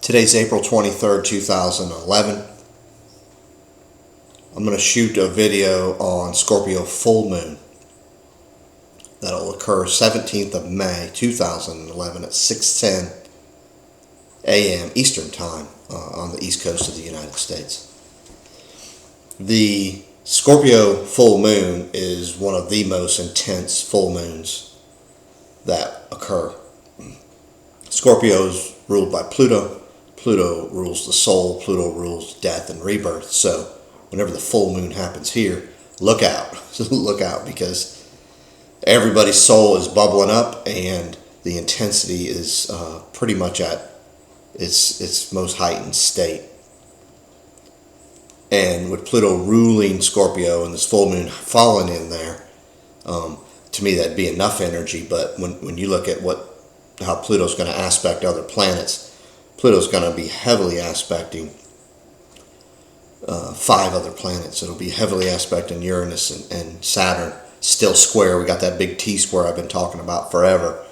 Today's April 23rd, 2011. I'm going to shoot a video on Scorpio full moon that'll occur 17th of May 2011 at 6:10 a.m. Eastern Time on the east coast of the United States. The Scorpio full moon is one of the most intense full moons that occur. Scorpio is ruled by Pluto. Pluto rules the soul. Pluto rules death and rebirth. So whenever the full moon happens here, look out. Look out, because everybody's soul is bubbling up and the intensity is pretty much at its most heightened state. And with Pluto ruling Scorpio and this full moon falling in there, to me that'd be enough energy. But when you look at how Pluto's going to aspect other planets, Pluto's going to be heavily aspecting 5 other planets. It'll be heavily aspecting Uranus and Saturn, still square. We got that big T-square I've been talking about forever,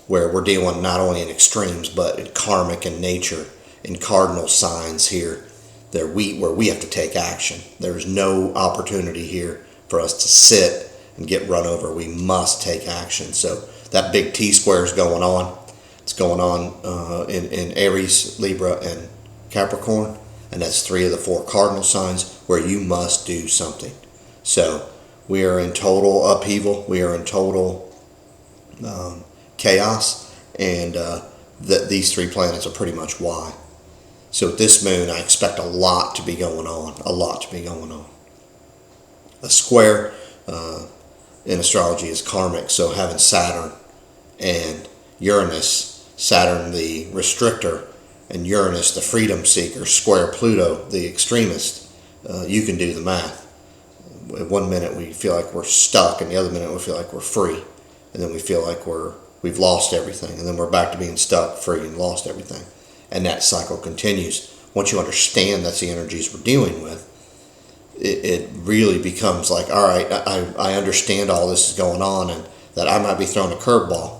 where we're dealing not only in extremes, but in karmic and nature, in cardinal signs here, where we have to take action. There's no opportunity here for us to sit and get run over. We must take action. So that big T-square is going on. It's going on in Aries, Libra, and Capricorn, and that's 3 of the 4 cardinal signs where you must do something. So we are in total upheaval. We are in total chaos, and these 3 planets are pretty much why. So with this moon, I expect a lot to be going on. A lot to be going on. A square in astrology is karmic, so having Saturn and Uranus, Saturn the restrictor and Uranus the freedom seeker, square Pluto the extremist, you can do the math. One minute we feel like we're stuck, and the other minute we feel like we're free, and then we feel like we've lost everything, and then we're back to being stuck, free, and lost everything. And that cycle continues. Once you understand that's the energies we're dealing with, it really becomes like, all right, I understand all this is going on, and that I might be throwing a curveball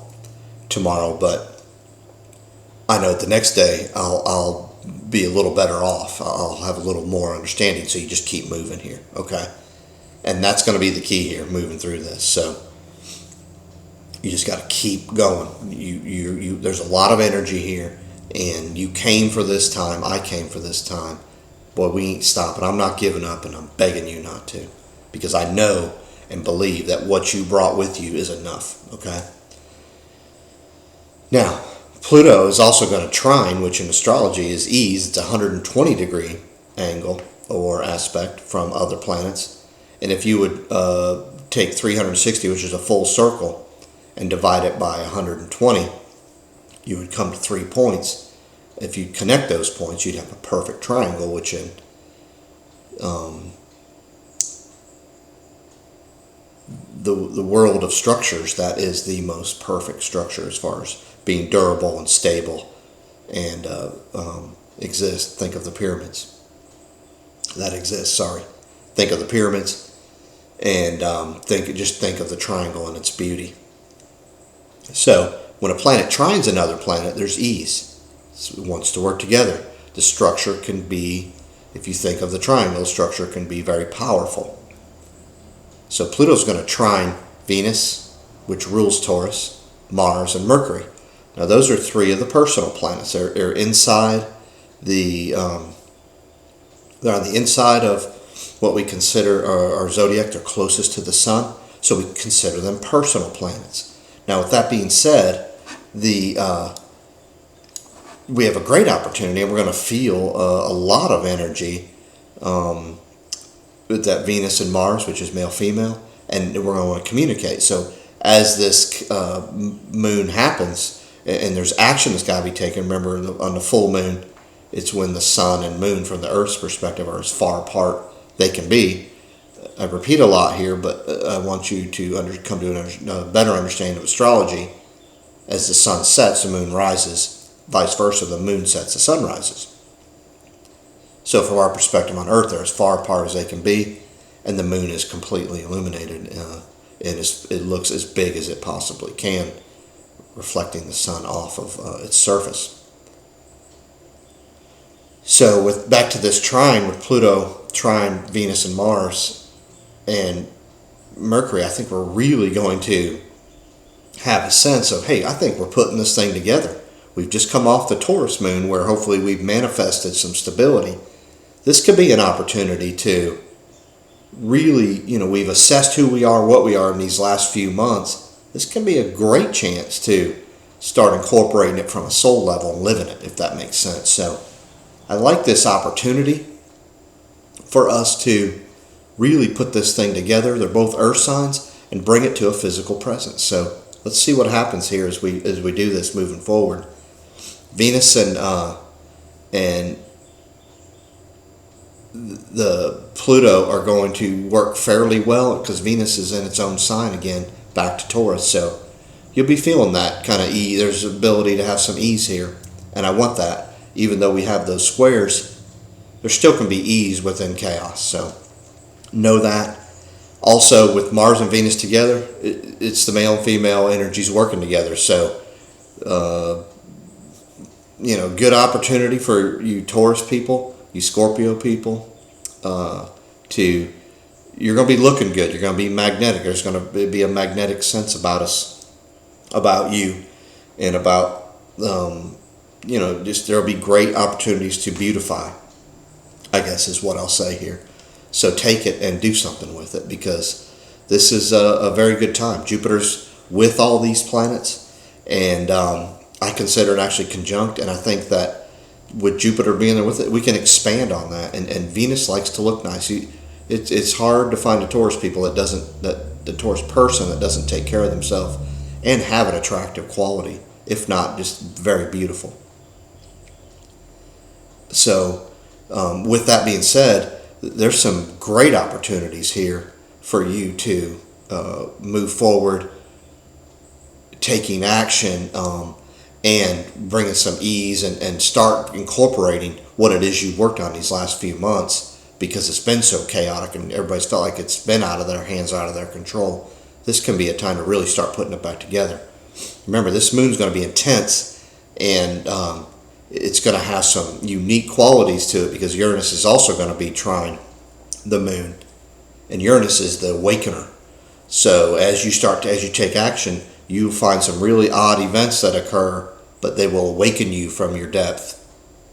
tomorrow, but I know the next day I'll be a little better off. I'll have a little more understanding. So you just keep moving here, okay? And that's going to be the key here, moving through this. So you just got to keep going. There's a lot of energy here, and you came for this time. I came for this time. Boy, we ain't stopping. I'm not giving up, and I'm begging you not to, because I know and believe that what you brought with you is enough, okay? Now, Pluto is also going to trine, which in astrology is ease. It's a 120-degree angle or aspect from other planets. And if you would take 360, which is a full circle, and divide it by 120, you would come to 3 points. If you connect those points, you'd have a perfect triangle, which in the world of structures, that is the most perfect structure as far as being durable and stable and exist. Think of the pyramids that exist. Think of the pyramids, and think of the triangle and its beauty. So when a planet trines another planet, there's ease. It wants to work together. The structure can be, if you think of the triangle, the structure can be very powerful. So Pluto's going to trine Venus, which rules Taurus, Mars, and Mercury. Now those are 3 of the personal planets. They're inside they're on the inside of what we consider our zodiac. They're closest to the sun, so we consider them personal planets. Now, with that being said, we have a great opportunity, and we're going to feel a lot of energy with that Venus and Mars, which is male-female, and we're going to want to communicate. So as this moon happens, and there's action that's got to be taken. Remember, on the full moon, it's when the sun and moon, from the Earth's perspective, are as far apart they can be. I repeat a lot here, but I want you to come to a better understanding of astrology. As the sun sets, the moon rises. Vice versa, the moon sets, the sun rises. So from our perspective on Earth, they're as far apart as they can be, and the moon is completely illuminated, and it looks as big as it possibly can, reflecting the sun off of its surface. So with back to this trine with Pluto, trine Venus and Mars and Mercury, I think we're really going to have a sense of, hey, I think we're putting this thing together. We've just come off the Taurus moon where hopefully we've manifested some stability. This could be an opportunity to really, we've assessed who we are, what we are in these last few months. This can be a great chance to start incorporating it from a soul level and living it, if that makes sense. So I like this opportunity for us to really put this thing together. They're both earth signs, and bring it to a physical presence. So let's see what happens here as we do this moving forward. Venus and the Pluto are going to work fairly well because Venus is in its own sign again, back to Taurus. So you'll be feeling that kind of ease. There's ability to have some ease here, and I want that. Even though we have those squares, there still can be ease within chaos. So know that. Also, with Mars and Venus together, it's the male and female energies working together. So, good opportunity for you Taurus people, you Scorpio people, you're going to be looking good. You're going to be magnetic. There's going to be a magnetic sense about us, about you, and about, just there'll be great opportunities to beautify, I guess is what I'll say here. So take it and do something with it, because this is a very good time. Jupiter's with all these planets, and I consider it actually conjunct, and I think that with Jupiter being there with it, we can expand on that. And Venus likes to look nice. It's hard to find a Taurus the Taurus person that doesn't take care of themselves and have an attractive quality, if not just very beautiful. So with that being said, there's some great opportunities here for you to move forward, taking action, and bringing some ease and start incorporating what it is you've worked on these last few months, because it's been so chaotic and everybody's felt like it's been out of their hands, out of their control. This can be a time to really start putting it back together. Remember, this moon's going to be intense, and it's going to have some unique qualities to it, because Uranus is also going to be trine the moon, and Uranus is the awakener. So as you take action, you find some really odd events that occur, but they will awaken you from your depth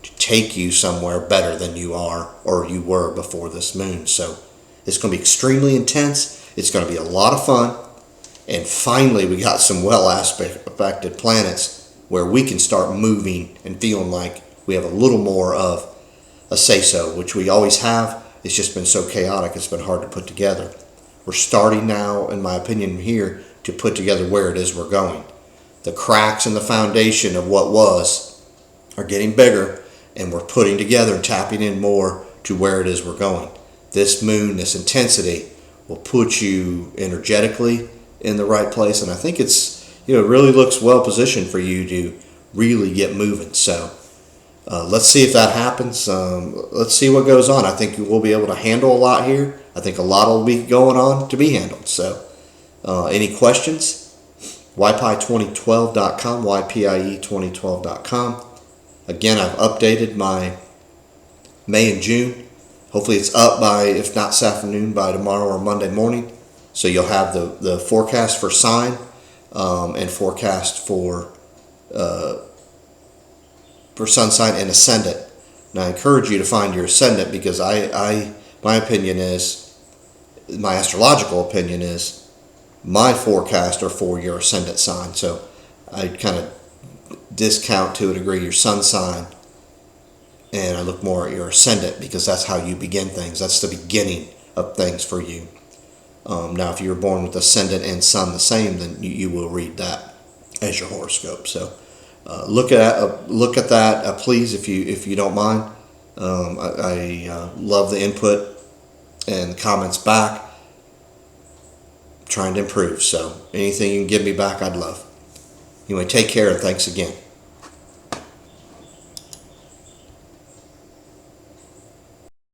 to take you somewhere better than you are or you were before this moon. So it's going to be extremely intense. It's going to be a lot of fun. And finally, we got some well aspected planets where we can start moving and feeling like we have a little more of a say-so, which we always have. It's just been so chaotic, it's been hard to put together. We're starting now, in my opinion, here to put together where it is we're going. The cracks in the foundation of what was are getting bigger, and we're putting together and tapping in more to where it is we're going. This moon, this intensity, will put you energetically in the right place, and I think it really looks well positioned for you to really get moving. So let's see if that happens. Let's see what goes on. I think we'll be able to handle a lot here. I think a lot will be going on to be handled. So any questions? YPI2012.com, YPIE2012.com. Again, I've updated my May and June. Hopefully it's up by, if not this afternoon, by tomorrow or Monday morning. So you'll have the forecast for sign and forecast for sun sign and ascendant. And I encourage you to find your ascendant, because my opinion is, my astrological opinion is, my forecast are for your ascendant sign. So I kind of discount to a degree your sun sign, and I look more at your ascendant, because that's how you begin things. That's the beginning of things for you. Now, if you were born with ascendant and sun the same, then you will read that as your horoscope. So look at that, please, if you don't mind. I love the input and comments back. Trying to improve. So anything you can give me back, I'd love. Anyway, take care, and thanks again.